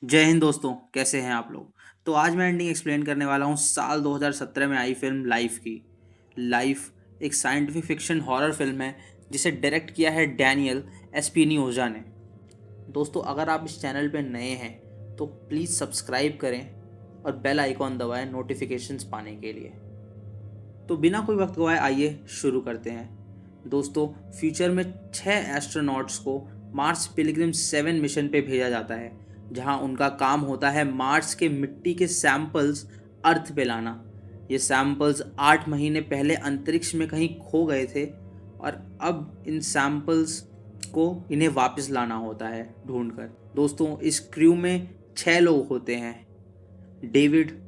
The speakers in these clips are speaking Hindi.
जय हिंद दोस्तों, कैसे हैं आप लोग। तो आज मैं एंडिंग एक्सप्लेन करने वाला हूँ साल 2017 में आई फिल्म लाइफ की। लाइफ एक साइंटिफिक फिक्शन हॉरर फिल्म है जिसे डायरेक्ट किया है डैनियल एस्पिनियोजा ने। दोस्तों, अगर आप इस चैनल पे नए हैं तो प्लीज़ सब्सक्राइब करें और बेल आइकॉन दबाएं नोटिफिकेशंस पाने के लिए। तो बिना कोई वक्त गवाए आइए शुरू करते हैं। दोस्तों, फ्यूचर में 6 एस्ट्रोनॉट्स को मार्स पिलग्रिम 7 मिशन पे भेजा जाता है, जहां उनका काम होता है मार्स के मिट्टी के सैंपल्स अर्थ पे लाना। ये सैंपल्स 8 महीने पहले अंतरिक्ष में कहीं खो गए थे और अब इन सैंपल्स को इन्हें वापस लाना होता है ढूंढकर। दोस्तों, इस क्रू में 6 लोग होते हैं। डेविड,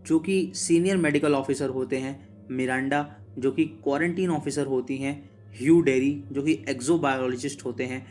जो कि सीनियर मेडिकल ऑफिसर होते हैं। मिरांडा, जो कि क्वारंटीन ऑफिसर होती हैं। ह्यू डेरी, जो कि एक्सोबायोलॉजिस्ट होते हैं।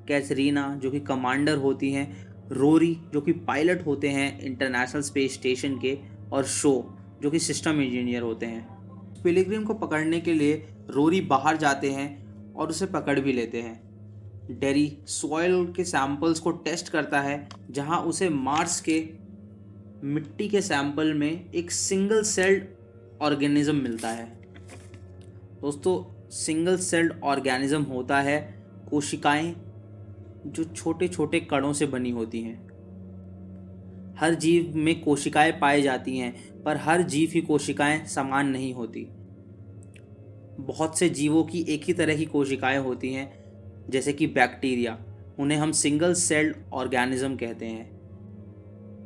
कैथरीना, जो कि कमांडर होती हैं। रोरी, जो कि पायलट होते हैं इंटरनेशनल स्पेस स्टेशन के। और शो, जो कि सिस्टम इंजीनियर होते हैं। पिलग्रिम को पकड़ने के लिए रोरी बाहर जाते हैं और उसे पकड़ भी लेते हैं। डेरी सॉइल के सैंपल्स को टेस्ट करता है, जहां उसे मार्स के मिट्टी के सैंपल में एक सिंगल सेल्ड ऑर्गेनिज्म मिलता है। दोस्तों, सिंगल सेल्ड ऑर्गेनिज्म होता है कोशिकाएं जो छोटे छोटे कणों से बनी होती हैं। हर जीव में कोशिकाएं पाई जाती हैं, पर हर जीव की कोशिकाएं समान नहीं होती। बहुत से जीवों की एक ही तरह की कोशिकाएं होती हैं, जैसे कि बैक्टीरिया, उन्हें हम सिंगल सेल्ड ऑर्गेनिज्म कहते हैं।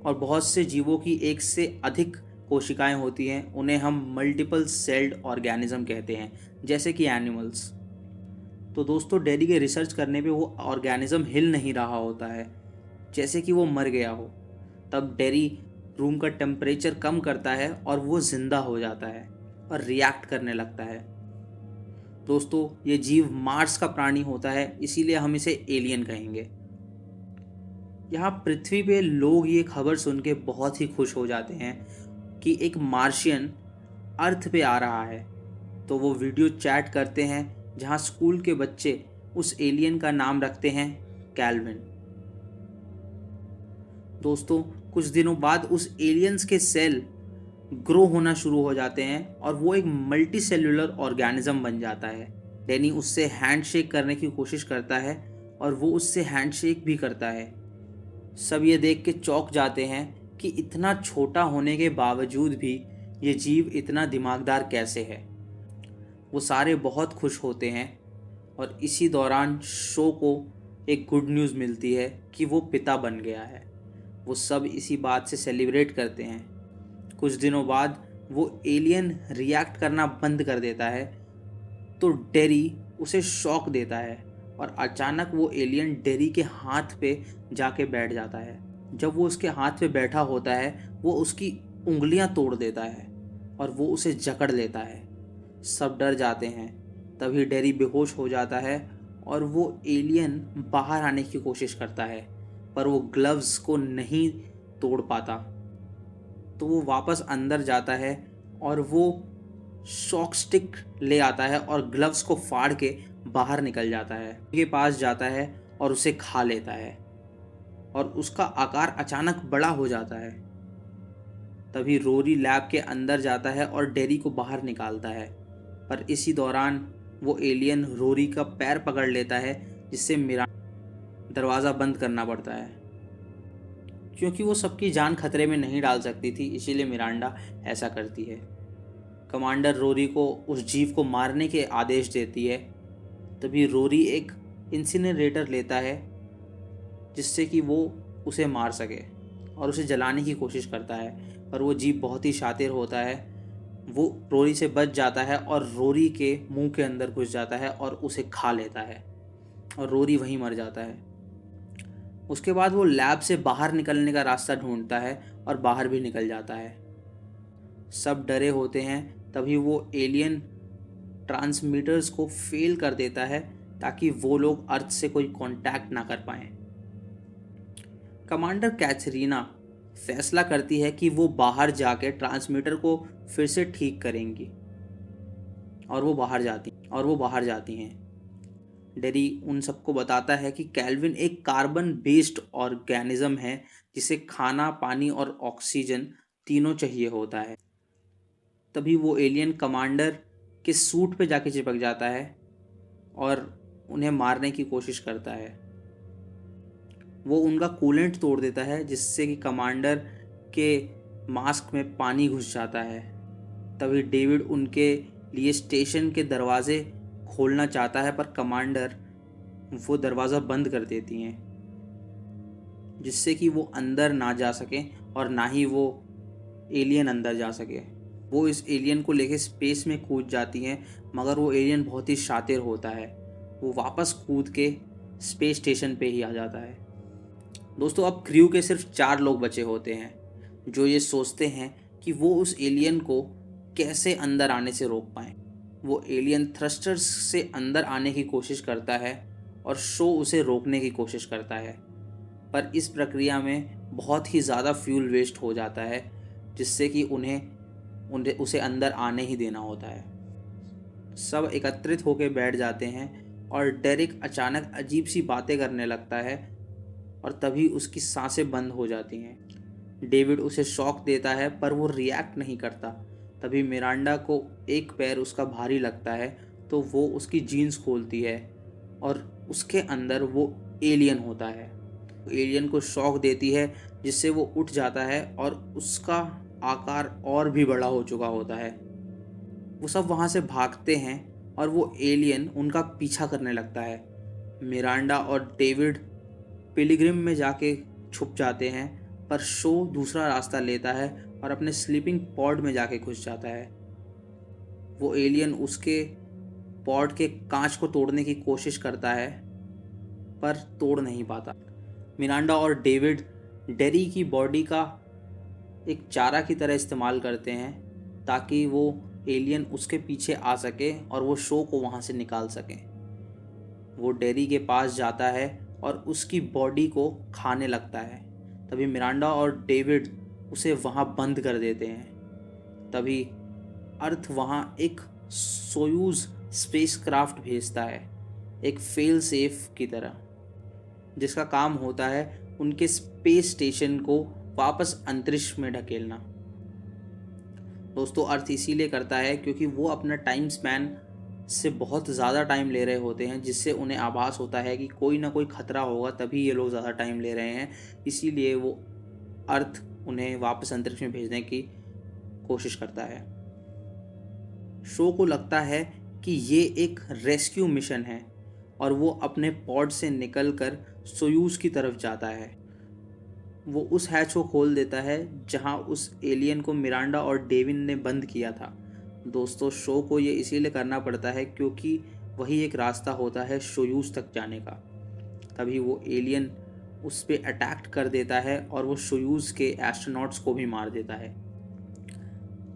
और बहुत से जीवों की एक से अधिक कोशिकाएं होती हैं, उन्हें हम मल्टीपल सेल्ड ऑर्गेनिज्म कहते हैं, जैसे कि एनिमल्स। तो दोस्तों, डेडी के रिसर्च करने पे वो ऑर्गेनिज्म हिल नहीं रहा होता है, जैसे कि वो मर गया हो। तब डेरी रूम का टेम्परेचर कम करता है और वो जिंदा हो जाता है और रिएक्ट करने लगता है। दोस्तों, ये जीव मार्स का प्राणी होता है, इसीलिए हम इसे एलियन कहेंगे। यहाँ पृथ्वी पे लोग ये खबर सुन के बहुत ही खुश हो जाते हैं कि एक मार्शियन अर्थ पे आ रहा है। तो वो वीडियो चैट करते हैं, जहाँ स्कूल के बच्चे उस एलियन का नाम रखते हैं कैल्विन। दोस्तों, कुछ दिनों बाद उस एलियंस के सेल ग्रो होना शुरू हो जाते हैं और वो एक मल्टी सेल्यूलर ऑर्गेनिज्म बन जाता है। डैनी उससे हैंडशेक करने की कोशिश करता है और वो उससे हैंडशेक भी करता है। सब ये देख के चौंक जाते हैं कि इतना छोटा होने के बावजूद भी ये जीव इतना दिमागदार कैसे है। वो सारे बहुत खुश होते हैं और इसी दौरान शो को एक गुड न्यूज़ मिलती है कि वो पिता बन गया है। वो सब इसी बात से सेलिब्रेट करते हैं। कुछ दिनों बाद वो एलियन रिएक्ट करना बंद कर देता है, तो डेरी उसे शॉक देता है और अचानक वो एलियन डेरी के हाथ पे जाके बैठ जाता है। जब वो उसके हाथ पे बैठा होता है, वो उसकी उंगलियां तोड़ देता है और वो उसे जकड़ लेता है। सब डर जाते हैं। तभी डेरी बेहोश हो जाता है और वो एलियन बाहर आने की कोशिश करता है, पर वो ग्लव्स को नहीं तोड़ पाता। तो वो वापस अंदर जाता है और वो शॉक स्टिक ले आता है और ग्लव्स को फाड़ के बाहर निकल जाता है। के पास जाता है और उसे खा लेता है और उसका आकार अचानक बड़ा हो जाता है। तभी रोरी लैब के अंदर जाता है और डेरी को बाहर निकालता है, पर इसी दौरान वो एलियन रोरी का पैर पकड़ लेता है, जिससे दरवाज़ा बंद करना पड़ता है। क्योंकि वो सबकी जान खतरे में नहीं डाल सकती थी, इसीलिए मिरांडा ऐसा करती है। कमांडर रोरी को उस जीव को मारने के आदेश देती है। तभी रोरी एक इंसिनरेटर लेता है, जिससे कि वो उसे मार सके, और उसे जलाने की कोशिश करता है। पर वो जीव बहुत ही शातिर होता है। वो रोरी से बच जाता है और रोरी के मुंह के अंदर घुस जाता है और उसे खा लेता है, और रोरी वहीं मर जाता है। उसके बाद वो लैब से बाहर निकलने का रास्ता ढूंढता है और बाहर भी निकल जाता है। सब डरे होते हैं। तभी वो एलियन ट्रांसमीटर्स को फेल कर देता है, ताकि वो लोग अर्थ से कोई कांटेक्ट ना कर पाएं। कमांडर कैथरीना फैसला करती है कि वो बाहर जाके ट्रांसमीटर को फिर से ठीक करेंगी, और वो बाहर जाती हैं। डेरी उन सबको बताता है कि कैल्विन एक कार्बन बेस्ड ऑर्गेनिज्म है, जिसे खाना, पानी और ऑक्सीजन तीनों चाहिए होता है। तभी वो एलियन कमांडर के सूट पे जाके चिपक जाता है और उन्हें मारने की कोशिश करता है। वो उनका कूलेंट तोड़ देता है जिससे कि कमांडर के मास्क में पानी घुस जाता है। तभी डेविड उनके लिए स्टेशन के दरवाजे खोलना चाहता है, पर कमांडर वो दरवाज़ा बंद कर देती हैं, जिससे कि वो अंदर ना जा सके और ना ही वो एलियन अंदर जा सके। वो इस एलियन को लेके स्पेस में कूद जाती हैं, मगर वो एलियन बहुत ही शातिर होता है। वो वापस कूद के स्पेस स्टेशन पे ही आ जाता है। दोस्तों, अब क्रू के सिर्फ 4 लोग बचे होते हैं, जो ये सोचते हैं कि वो उस एलियन को कैसे अंदर आने से रोक पाएँ। वो एलियन थ्रस्टर्स से अंदर आने की कोशिश करता है और शो उसे रोकने की कोशिश करता है, पर इस प्रक्रिया में बहुत ही ज़्यादा फ्यूल वेस्ट हो जाता है, जिससे कि उन्हें उसे अंदर आने ही देना होता है। सब एकत्रित होकर बैठ जाते हैं और डेरिक अचानक अजीब सी बातें करने लगता है और तभी उसकी सांसें बंद हो जाती हैं। डेविड उसे शॉक देता है, पर वो रिएक्ट नहीं करता। तभी मिरांडा को एक पैर उसका भारी लगता है, तो वो उसकी जीन्स खोलती है और उसके अंदर वो एलियन होता है। एलियन को शॉक देती है, जिससे वो उठ जाता है और उसका आकार और भी बड़ा हो चुका होता है। वो सब वहाँ से भागते हैं और वो एलियन उनका पीछा करने लगता है। मिरांडा और डेविड पिलग्रिम में जाके छुप जाते हैं, पर शो दूसरा रास्ता लेता है और अपने स्लीपिंग पॉड में जाके घुस जाता है। वो एलियन उसके पॉड के कांच को तोड़ने की कोशिश करता है, पर तोड़ नहीं पाता। मिरांडा और डेविड डेरी की बॉडी का एक चारा की तरह इस्तेमाल करते हैं, ताकि वो एलियन उसके पीछे आ सके और वो शो को वहाँ से निकाल सके। वो डेरी के पास जाता है और उसकी बॉडी को खाने लगता है। तभी मिरांडा और डेविड उसे वहाँ बंद कर देते हैं। तभी अर्थ वहाँ एक सोयूज स्पेसक्राफ्ट भेजता है, एक फेल सेफ की तरह, जिसका काम होता है उनके स्पेस स्टेशन को वापस अंतरिक्ष में ढकेलना। दोस्तों, अर्थ इसीलिए करता है क्योंकि वो अपना टाइम स्पैन से बहुत ज़्यादा टाइम ले रहे होते हैं, जिससे उन्हें आभास होता है कि कोई ना कोई खतरा होगा, तभी ये लोग ज़्यादा टाइम ले रहे हैं। इसीलिए वो अर्थ उन्हें वापस अंतरिक्ष में भेजने की कोशिश करता है। शो को लगता है कि ये एक रेस्क्यू मिशन है और वो अपने पॉड से निकलकर सोयूज की तरफ जाता है। वो उस हैच को खोल देता है जहां उस एलियन को मिरांडा और डेविन ने बंद किया था। दोस्तों, शो को ये इसीलिए करना पड़ता है क्योंकि वही एक रास्ता होता है सोयूज तक जाने का। तभी वो एलियन उस पर अटैक कर देता है और वो सोयूज के एस्ट्रोनॉट्स को भी मार देता है।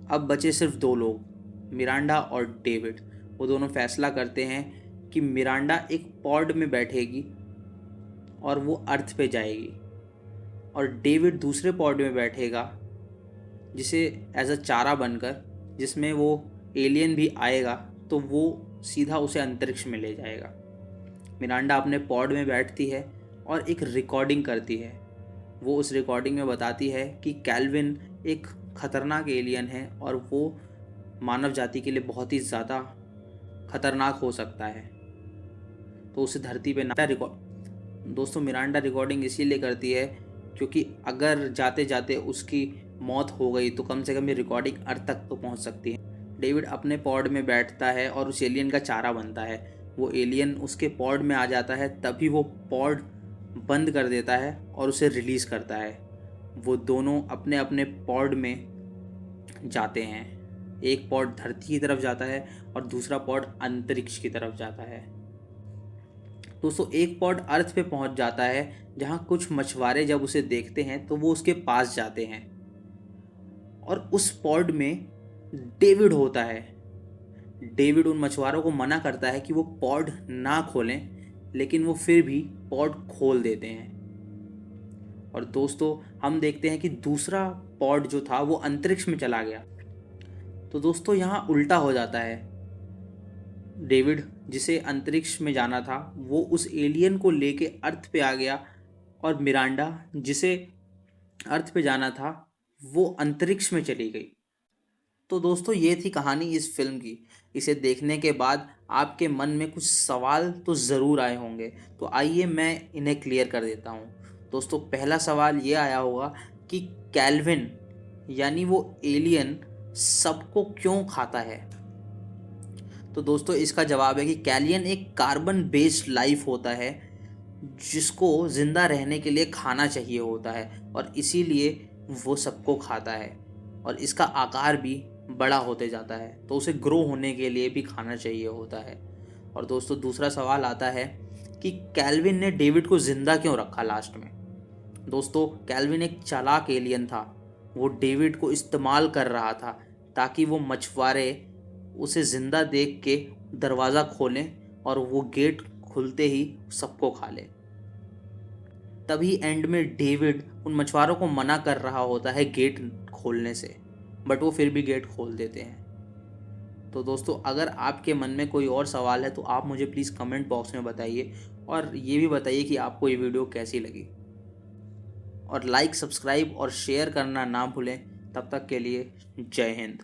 अब बचे सिर्फ 2 लोग, मिरांडा और डेविड। वो दोनों फैसला करते हैं कि मिरांडा एक पॉड में बैठेगी और वो अर्थ पे जाएगी, और डेविड दूसरे पॉड में बैठेगा जिसे एज अ चारा बनकर, जिसमें वो एलियन भी आएगा तो वो सीधा उसे अंतरिक्ष में ले जाएगा। मिरांडा अपने पॉड में बैठती है और एक रिकॉर्डिंग करती है। वो उस रिकॉर्डिंग में बताती है कि कैल्विन एक खतरनाक एलियन है और वो मानव जाति के लिए बहुत ही ज़्यादा खतरनाक हो सकता है, तो उसे धरती पे ना रिकॉर्ड। दोस्तों, मिरांडा रिकॉर्डिंग इसीलिए करती है क्योंकि अगर जाते जाते उसकी मौत हो गई तो कम से कम ये रिकॉर्डिंग अर्थ तक तो पहुंच सकती है। डेविड अपने पॉड में बैठता है और उस एलियन का चारा बनता है। वो एलियन उसके पॉड में आ जाता है, तभी वो पॉड बंद कर देता है और उसे रिलीज़ करता है। वो दोनों अपने अपने पॉड में जाते हैं। एक पॉड धरती की तरफ जाता है और दूसरा पॉड अंतरिक्ष की तरफ जाता है। दोस्तों, एक पॉड अर्थ पे पहुंच जाता है, जहां कुछ मछुआरे जब उसे देखते हैं तो वो उसके पास जाते हैं और उस पॉड में डेविड होता है। डेविड उन मछुआरों को मना करता है कि वो पॉड ना खोलें, लेकिन वो फिर भी पॉड खोल देते हैं। और दोस्तों, हम देखते हैं कि दूसरा पॉड जो था वो अंतरिक्ष में चला गया। तो दोस्तों, यहाँ उल्टा हो जाता है। डेविड, जिसे अंतरिक्ष में जाना था, वो उस एलियन को लेके अर्थ पे आ गया, और मिरांडा, जिसे अर्थ पे जाना था वो अंतरिक्ष में चली गई। तो दोस्तों ये थी कहानी इस फिल्म की। इसे देखने के बाद आपके मन में कुछ सवाल तो ज़रूर आए होंगे, तो आइए मैं इन्हें क्लियर कर देता हूँ। दोस्तों पहला सवाल ये आया होगा कि कैल्विन यानी वो एलियन सबको क्यों खाता है। तो दोस्तों इसका जवाब है कि कैलियन एक कार्बन बेस्ड लाइफ होता है जिसको ज़िंदा रहने के लिए खाना चाहिए होता है, और इसीलिए वो सबको खाता है। और इसका आकार भी बड़ा होते जाता है, तो उसे ग्रो होने के लिए भी खाना चाहिए होता है। और दोस्तों दूसरा सवाल आता है कि कैल्विन ने डेविड को ज़िंदा क्यों रखा लास्ट में। दोस्तों कैल्विन एक चालाक एलियन था। वो डेविड को इस्तेमाल कर रहा था ताकि वो मछुआरे उसे ज़िंदा देख के दरवाज़ा खोलें और वो गेट खुलते ही सबको खा ले। तभी एंड में डेविड उन मछुआरों को मना कर रहा होता है गेट खोलने से, बट वो फिर भी गेट खोल देते हैं। तो दोस्तों अगर आपके मन में कोई और सवाल है तो आप मुझे प्लीज़ कमेंट बॉक्स में बताइए, और ये भी बताइए कि आपको ये वीडियो कैसी लगी। और लाइक, सब्सक्राइब और शेयर करना ना भूलें। तब तक के लिए जय हिंद।